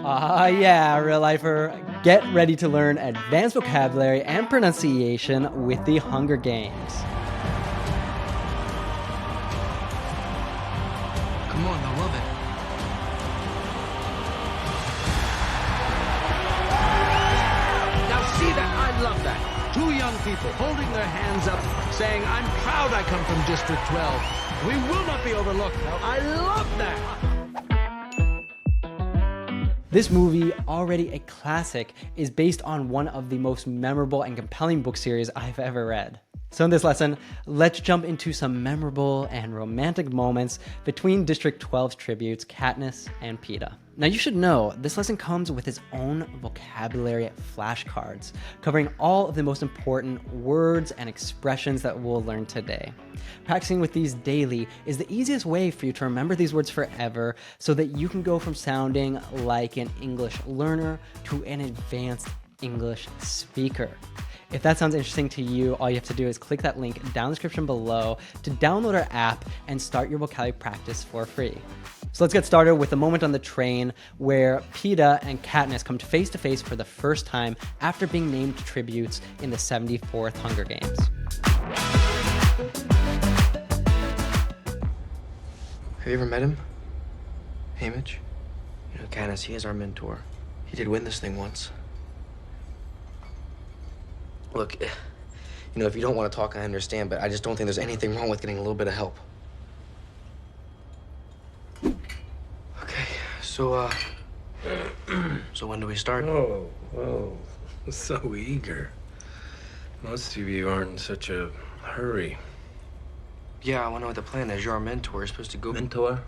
Ah, yeah, real lifer. Get ready to learn advanced vocabulary and pronunciation with the Hunger Games. Come on, I love it. Now see that? I love that. Two young people holding their hands up, saying, I'm proud I come from District 12. We will not be overlooked. I love that. This movie, already a classic, is based on one of the most memorable and compelling book series I've ever read. So in this lesson, let's jump into some memorable and romantic moments between District 12's tributes, Katniss and Peeta. Now you should know, this lesson comes with its own vocabulary flashcards, covering all of the most important words and expressions that we'll learn today. Practicing with these daily is the easiest way for you to remember these words forever so that you can go from sounding like an English learner to an advanced English speaker. If that sounds interesting to you, all you have to do is click that link down in the description below to download our app and start your vocabulary practice for free. So let's get started with a moment on the train where Peeta and Katniss come face to face for the first time after being named tributes in the 74th Hunger Games. Have you ever met him? 𝗟𝗡𝗡𝗬? You know, Katniss, he is our mentor. He did win this thing once. Look, you know, if you don't want to talk, I understand, but I just don't think there's anything wrong with getting a little bit of help. Okay, so when do we start? Oh, so eager. Most of you aren't in such a hurry. Yeah, I want to know what the plan is. You're our mentor. You're supposed to go... Mentor?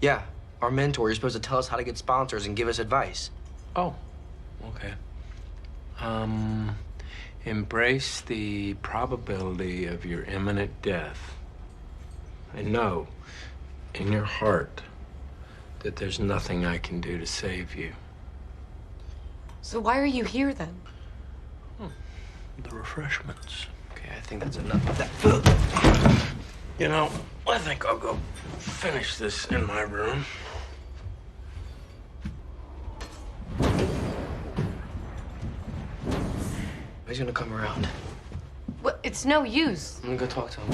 Yeah, our mentor. You're supposed to tell us how to get sponsors and give us advice. Oh, okay. Embrace the probability of your imminent death. And know, in your heart, that there's nothing I can do to save you. So why are you here then? The refreshments. Okay, I think that's enough of that. You know, I think I'll go finish this in my room. He's gonna come around. Well, it's no use. I'm gonna go talk to him.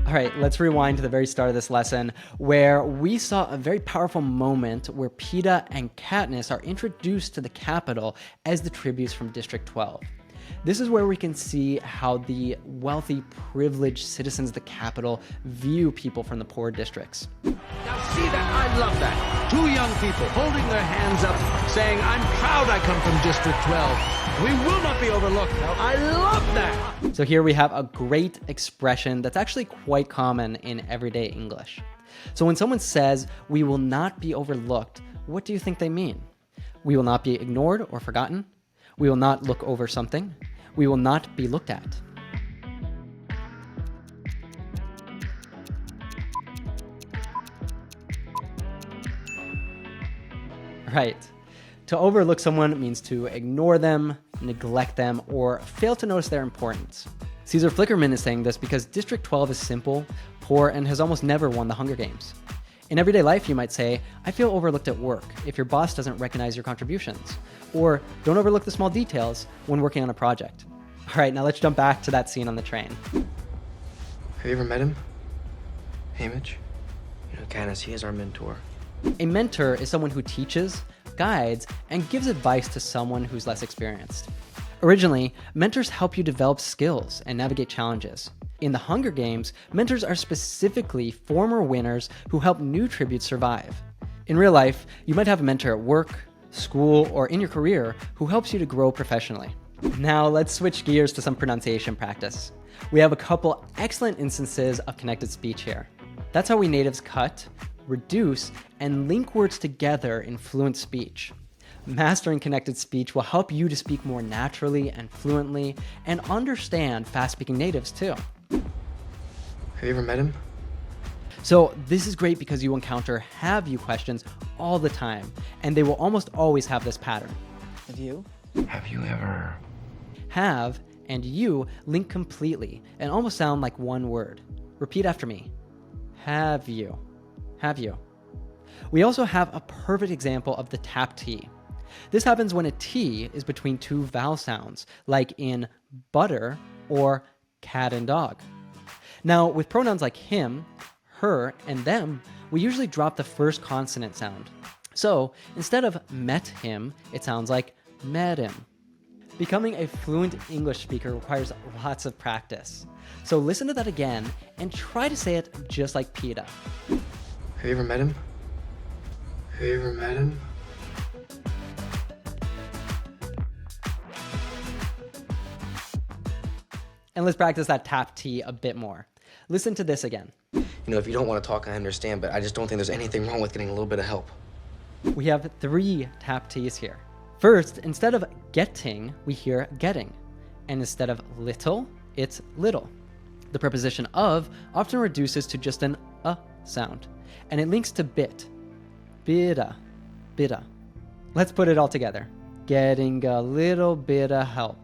All right, let's rewind to the very start of this lesson where we saw a very powerful moment where Peeta and Katniss are introduced to the Capitol as the tributes from District 12. This is where we can see how the wealthy, privileged citizens of the Capitol view people from the poor districts. Now see that? I love that. Two young people holding their hands up, saying, I'm proud I come from District 12. We will not be overlooked. I love that. So here we have a great expression that's actually quite common in everyday English. So when someone says, we will not be overlooked, what do you think they mean? We will not be ignored or forgotten. We will not look over something. We will not be looked at. Right. To overlook someone means to ignore them, neglect them, or fail to notice their importance. Caesar Flickerman is saying this because District 12 is simple, poor, and has almost never won the Hunger Games. In everyday life, you might say, I feel overlooked at work if your boss doesn't recognize your contributions. Or don't overlook the small details when working on a project. All right, now let's jump back to that scene on the train. Have you ever met him? 𝗟𝗡𝗡𝗬? You know, Katniss, he is our mentor. A mentor is someone who teaches, guides, and gives advice to someone who's less experienced. Originally, mentors help you develop skills and navigate challenges. In the Hunger Games, mentors are specifically former winners who help new tributes survive. In real life, you might have a mentor at work, school, or in your career who helps you to grow professionally. Now let's switch gears to some pronunciation practice. We have a couple excellent instances of connected speech here. That's how we natives cut, reduce, and link words together in fluent speech. Mastering connected speech will help you to speak more naturally and fluently and understand fast-speaking natives too. Have you ever met him? So this is great because you encounter have you questions all the time, and they will almost always have this pattern. Have you? Have you ever... Have and you link completely and almost sound like one word. Repeat after me. Have you? Have you? We also have a perfect example of the tap T. This happens when a T is between two vowel sounds, like in butter or cat and dog. Now, with pronouns like him, her, and them, we usually drop the first consonant sound. So instead of met him, it sounds like met him. Becoming a fluent English speaker requires lots of practice. So listen to that again and try to say it just like Peeta. Have you ever met him? Have you ever met him? And let's practice that tap T a bit more. Listen to this again. You know, if you don't want to talk, I understand, but I just don't think there's anything wrong with getting a little bit of help. We have 3 tap T's here. First, instead of getting, we hear getting. And instead of little, it's little. The preposition of often reduces to just an sound. And it links to bit. Bita, bita. Let's put it all together. Getting a little bit of help.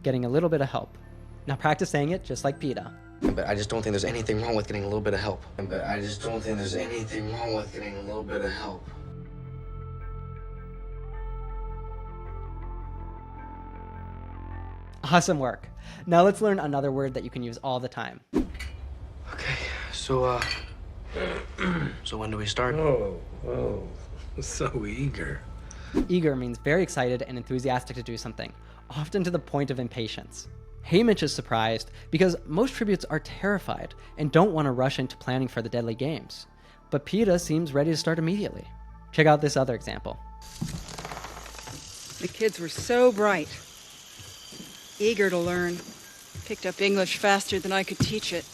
Getting a little bit of help. Now practice saying it just like Peeta. But I just don't think there's anything wrong with getting a little bit of help. But I just don't think there's anything wrong with getting a little bit of help. Awesome work. Now let's learn another word that you can use all the time. Okay, so when do we start? Oh, so eager. Eager means very excited and enthusiastic to do something, often to the point of impatience. Haymitch is surprised because most tributes are terrified and don't want to rush into planning for the deadly games. But Peeta seems ready to start immediately. Check out this other example. The kids were so bright, eager to learn, picked up English faster than I could teach it.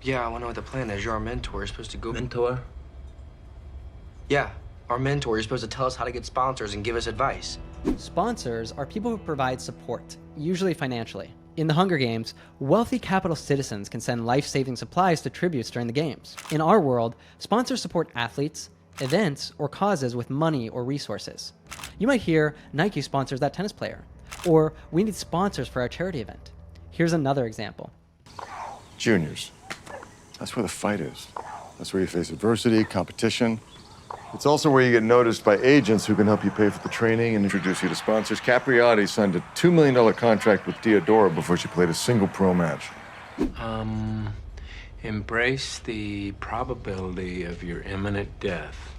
Yeah, I want to know what the plan is. You're our mentor. You're supposed to go... Mentor? Yeah, our mentor. You're supposed to tell us how to get sponsors and give us advice. Sponsors are people who provide support, usually financially. In the Hunger Games, wealthy capital citizens can send life-saving supplies to tributes during the games. In our world, sponsors support athletes, events, or causes with money or resources. You might hear Nike sponsors that tennis player, or we need sponsors for our charity event. Here's another example. Juniors. That's where the fight is. That's where you face adversity, competition. It's also where you get noticed by agents who can help you pay for the training and introduce you to sponsors. Capriati signed a $2 million contract with Theodora before she played a single pro match. Embrace the probability of your imminent death.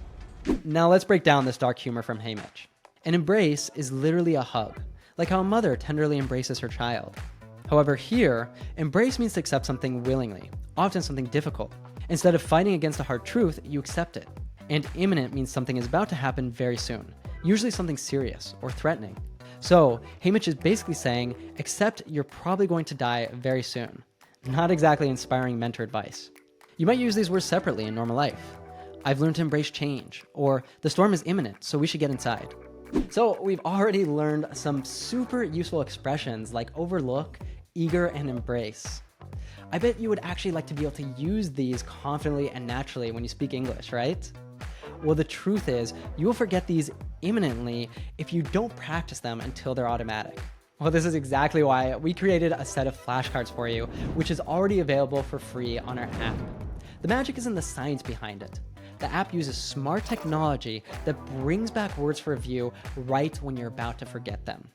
Now let's break down this dark humor from Haymitch. An embrace is literally a hug, like how a mother tenderly embraces her child. However, here, embrace means to accept something willingly, often something difficult. Instead of fighting against a hard truth, you accept it. And imminent means something is about to happen very soon, usually something serious or threatening. So, Haymitch is basically saying, accept you're probably going to die very soon. Not exactly inspiring mentor advice. You might use these words separately in normal life. I've learned to embrace change, or the storm is imminent, so we should get inside. So we've already learned some super useful expressions like overlook, eager, and embrace. I bet you would actually like to be able to use these confidently and naturally when you speak English, right? Well, the truth is, you will forget these imminently if you don't practice them until they're automatic. Well, this is exactly why we created a set of flashcards for you, which is already available for free on our app. The magic is in the science behind it. The app uses smart technology that brings back words for review right when you're about to forget them.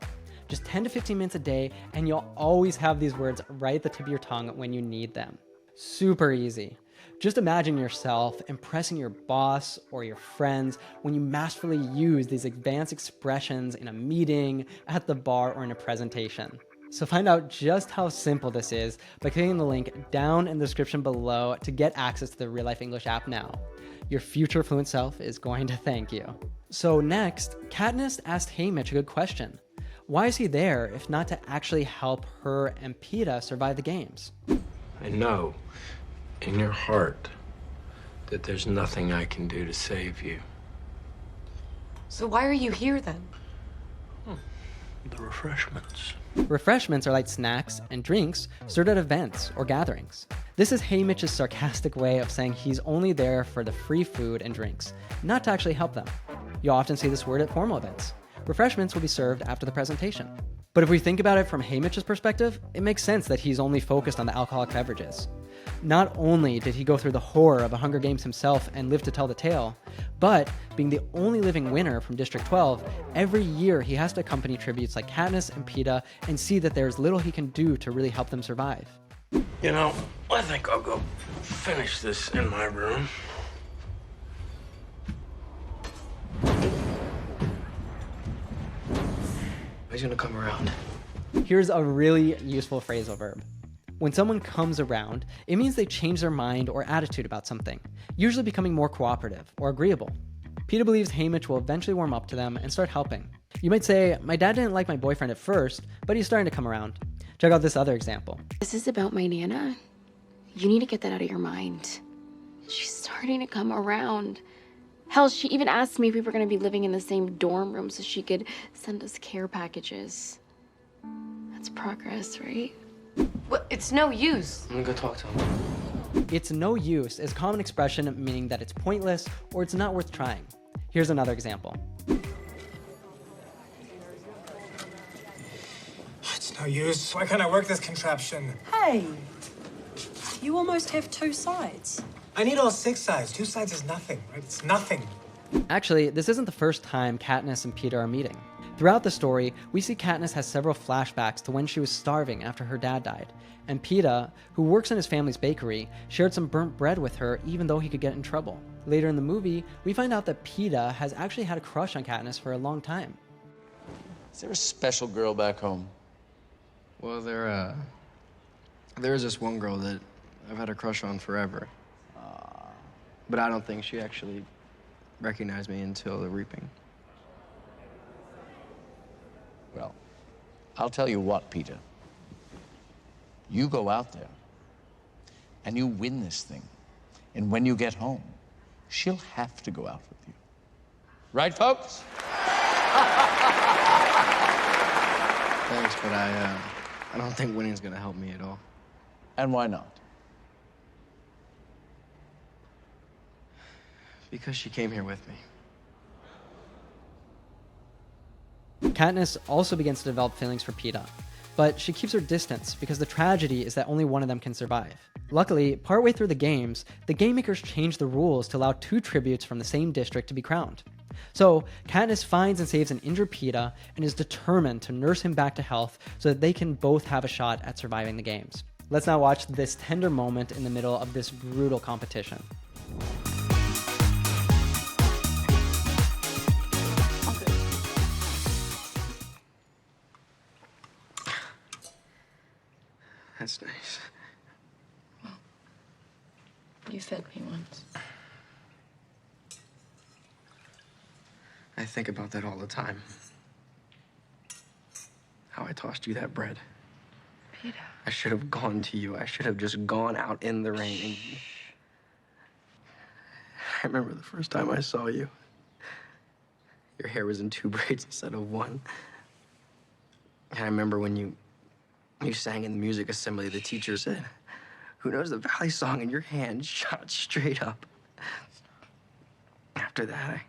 Just 10 to 15 minutes a day, and you'll always have these words right at the tip of your tongue when you need them. Super easy. Just imagine yourself impressing your boss or your friends when you masterfully use these advanced expressions in a meeting, at the bar, or in a presentation. So find out just how simple this is by clicking the link down in the description below to get access to the Real Life English app now. Your future fluent self is going to thank you. So next, Katniss asked Haymitch a good question. Why is he there if not to actually help her and Peeta survive the games? I know in your heart that there's nothing I can do to save you. So why are you here then? The refreshments. Refreshments are like snacks and drinks served at events or gatherings. This is Haymitch's sarcastic way of saying he's only there for the free food and drinks, not to actually help them. You'll often see this word at formal events. Refreshments will be served after the presentation. But if we think about it from Haymitch's perspective, it makes sense that he's only focused on the alcoholic beverages. Not only did he go through the horror of the Hunger Games himself and live to tell the tale, but being the only living winner from District 12, every year he has to accompany tributes like Katniss and Peeta and see that there's little he can do to really help them survive. You know, I think I'll go finish this in my room. He's gonna come around. Here's a really useful phrasal verb. When someone comes around, it means they change their mind or attitude about something, usually becoming more cooperative or agreeable. Peeta believes 𝗟𝗡𝗡 will eventually warm up to them and start helping. You might say, my dad didn't like my boyfriend at first, but he's starting to come around. Check out this other example. This is about my Nana. You need to get that out of your mind. She's starting to come around. Hell, she even asked me if we were going to be living in the same dorm room so she could send us care packages. That's progress, right? Well, it's no use. I'm gonna go talk to him. It's no use is a common expression meaning that it's pointless or it's not worth trying. Here's another example. It's no use. Why can't I work this contraption? Hey, you almost have two sides. I need all 6 sides. 2 sides is nothing, right? It's nothing. Actually, this isn't the first time Katniss and Peeta are meeting. Throughout the story, we see Katniss has several flashbacks to when she was starving after her dad died, and Peeta, who works in his family's bakery, shared some burnt bread with her even though he could get in trouble. Later in the movie, we find out that Peeta has actually had a crush on Katniss for a long time. Is there a special girl back home? Well, there's this one girl that I've had a crush on forever. But I don't think she actually recognized me until the reaping. Well, I'll tell you what, Peeta. You go out there and you win this thing. And when you get home, she'll have to go out with you. Right, folks? Thanks, but I don't think winning's gonna help me at all. And why not? Because she came here with me. Katniss also begins to develop feelings for Peeta, but she keeps her distance because the tragedy is that only one of them can survive. Luckily, partway through the games, the game makers changed the rules to allow 2 tributes from the same district to be crowned. So, Katniss finds and saves an injured Peeta and is determined to nurse him back to health so that they can both have a shot at surviving the games. Let's now watch this tender moment in the middle of this brutal competition. That's nice. You fed me once. I think about that all the time. How I tossed you that bread. Peeta. I should have gone to you. I should have just gone out in the rain. And... I remember the first time I saw you. Your hair was in 2 braids instead of 1. And I remember when you sang in the music assembly, the teacher said, "Who knows the Valley song?" and your hand shot straight up. After that,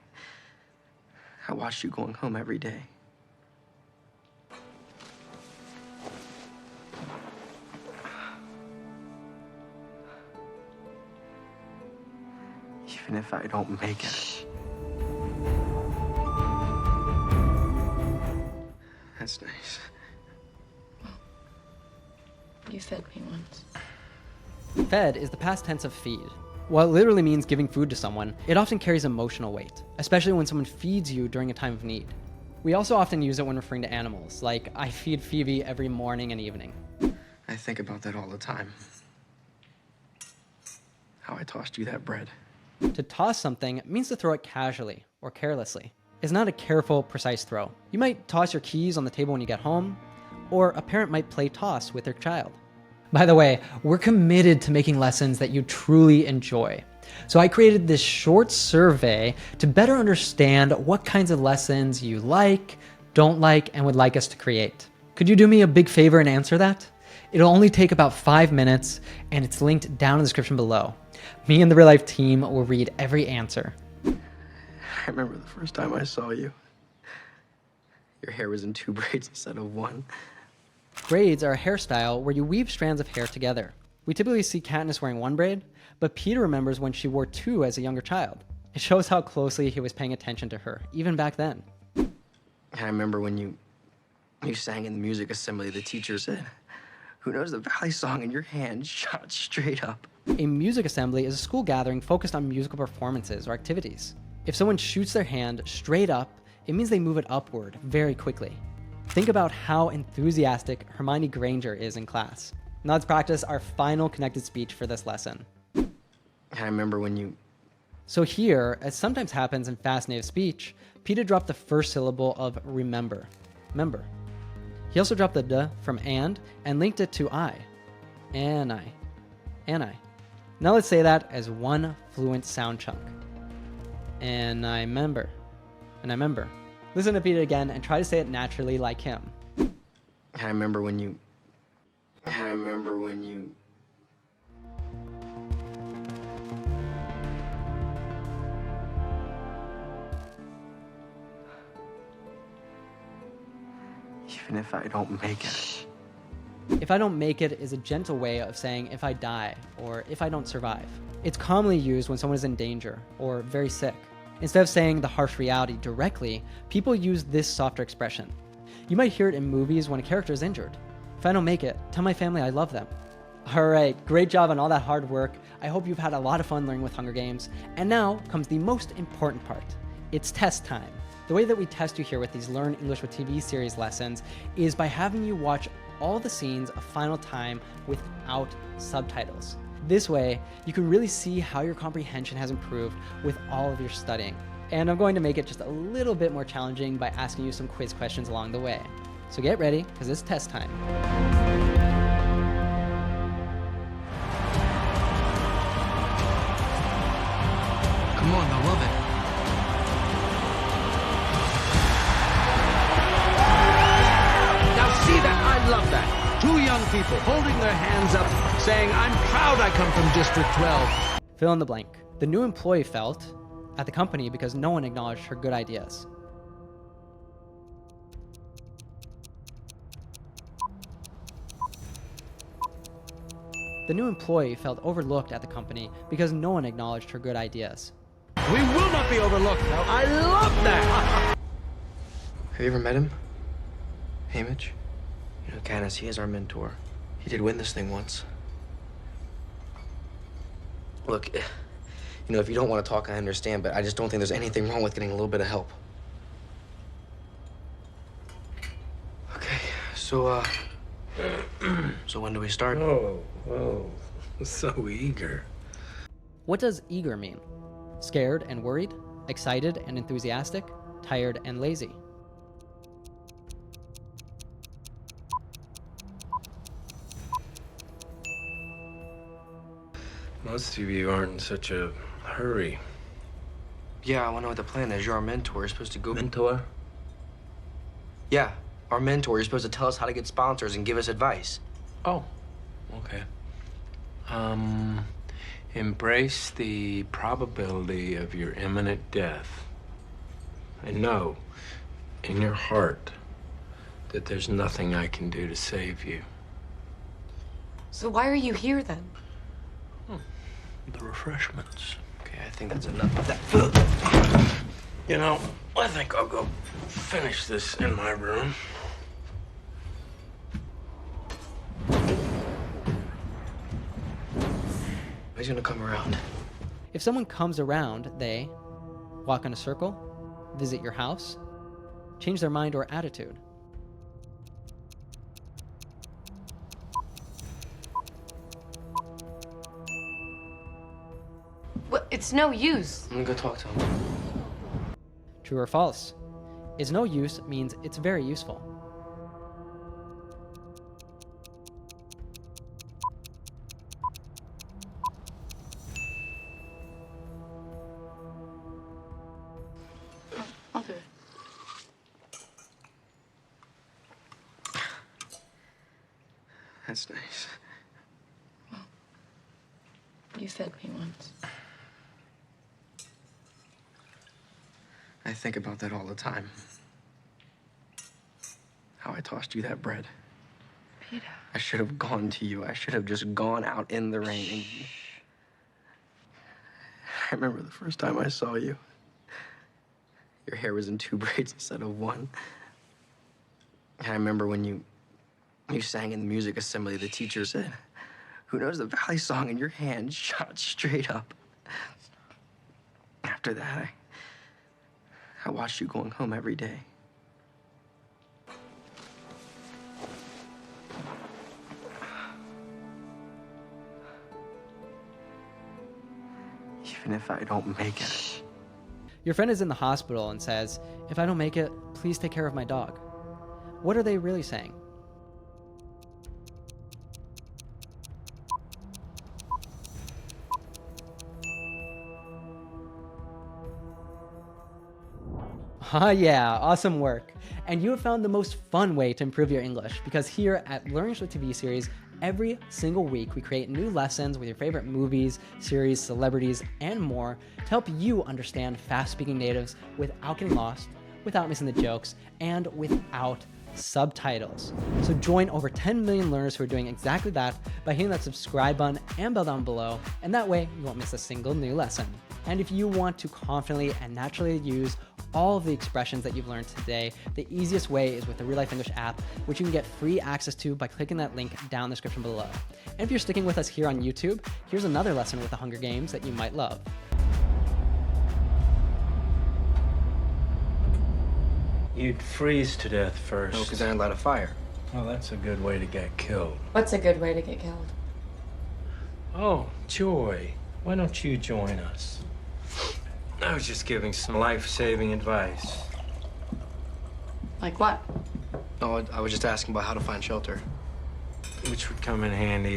I watched you going home every day. Even if I don't make it. That's nice. You fed me once. Fed is the past tense of feed. While it literally means giving food to someone, it often carries emotional weight, especially when someone feeds you during a time of need. We also often use it when referring to animals, like I feed Phoebe every morning and evening. I think about that all the time. How I tossed you that bread. To toss something means to throw it casually or carelessly. It's not a careful, precise throw. You might toss your keys on the table when you get home, or a parent might play toss with their child. By the way, we're committed to making lessons that you truly enjoy. So I created this short survey to better understand what kinds of lessons you like, don't like, and would like us to create. Could you do me a big favor and answer that? It'll only take about 5 minutes, and it's linked down in the description below. Me and the real life team will read every answer. I remember the first time I saw you. Your hair was in 2 braids instead of 1. Braids are a hairstyle where you weave strands of hair together. We typically see Katniss wearing one braid, but Peeta remembers when she wore two as a younger child. It shows how closely he was paying attention to her, even back then. I remember when you sang in the music assembly, the teacher said, "Who knows the Valley song?" and your hand shot straight up. A music assembly is a school gathering focused on musical performances or activities. If someone shoots their hand straight up, it means they move it upward very quickly. Think about how enthusiastic Hermione Granger is in class. Now let's practice our final connected speech for this lesson. I remember when you... So here, as sometimes happens in fast native speech, Peeta dropped the first syllable of remember, member. He also dropped the d from and linked it to I. And I. Now let's say that as one fluent sound chunk. And I remember. Listen to Peeta again and try to say it naturally like him. I remember when you... Even if I don't make it. If I don't make it is a gentle way of saying if I die or if I don't survive. It's commonly used when someone is in danger or very sick. Instead of saying the harsh reality directly, people use this softer expression. You might hear it in movies when a character is injured. If I don't make it, tell my family I love them. Alright, great job on all that hard work. I hope you've had a lot of fun learning with Hunger Games. And now comes the most important part. It's test time. The way that we test you here with these Learn English with TV series lessons is by having you watch all the scenes a final time without subtitles. This way, you can really see how your comprehension has improved with all of your studying. And I'm going to make it just a little bit more challenging by asking you some quiz questions along the way. So get ready, because it's test time. Come on, I love it. Now see that? I love that. Two young people holding their hands up, saying, "I'm proud I come from District 12. Fill in the blank. The new employee felt at the company because no one acknowledged her good ideas. The new employee felt overlooked at the company because no one acknowledged her good ideas. We will not be overlooked. I love that. Have you ever met him? Haymitch? You know, Katniss, he is our mentor. He did win this thing once. Look, you know, if you don't want to talk, I understand, but I just don't think there's anything wrong with getting a little bit of help. Okay, so when do we start? Oh, so eager. What does eager mean? Scared and worried? Excited and enthusiastic? Tired and lazy? Most of you aren't in such a hurry. Yeah, I want to know what the plan is. You're our mentor. You're supposed to go... Mentor? Yeah, our mentor. You're supposed to tell us how to get sponsors and give us advice. Oh, okay. Embrace the probability of your imminent death. And know, in your heart, that there's nothing I can do to save you. So why are you here then? The refreshments. Okay, I think that's enough of that. You know, I think I'll go finish this in my room. He's gonna come around. If someone comes around, they walk in a circle, visit your house, change their mind or attitude. Well, it's no use. I'm gonna go talk to him. True or false? Is no use means it's very useful. I'll do it. That's nice. You fed me once. I think about that all the time. How I tossed you that bread. Peeta. I should have gone to you. I should have just gone out in the rain. And... I remember the first time I saw you. Your hair was in 2 braids instead of 1. And I remember when you sang in the music assembly, the teacher said, "Who knows the Valley song?" And your hand shot straight up. After that, I watched you going home every day. Even if I don't make it. Your friend is in the hospital and says, "If I don't make it, please take care of my dog." What are they really saying? Ah, yeah, awesome work. And you have found the most fun way to improve your English, because here at Learning with TV series, every single week we create new lessons with your favorite movies, series, celebrities, and more to help you understand fast-speaking natives without getting lost, without missing the jokes, and without subtitles. So join over 10 million learners who are doing exactly that by hitting that subscribe button and bell down below, and that way you won't miss a single new lesson. And if you want to confidently and naturally use all of the expressions that you've learned today, the easiest way is with the Real Life English app, which you can get free access to by clicking that link down in the description below. And if you're sticking with us here on YouTube, here's another lesson with the Hunger Games that you might love. You'd freeze to death first. No, because I light a fire. Well, that's a good way to get killed. What's a good way to get killed? Oh, Joy, why don't you join us? I was just giving some life-saving advice. Like what? No, I was just asking about how to find shelter. Which would come in handy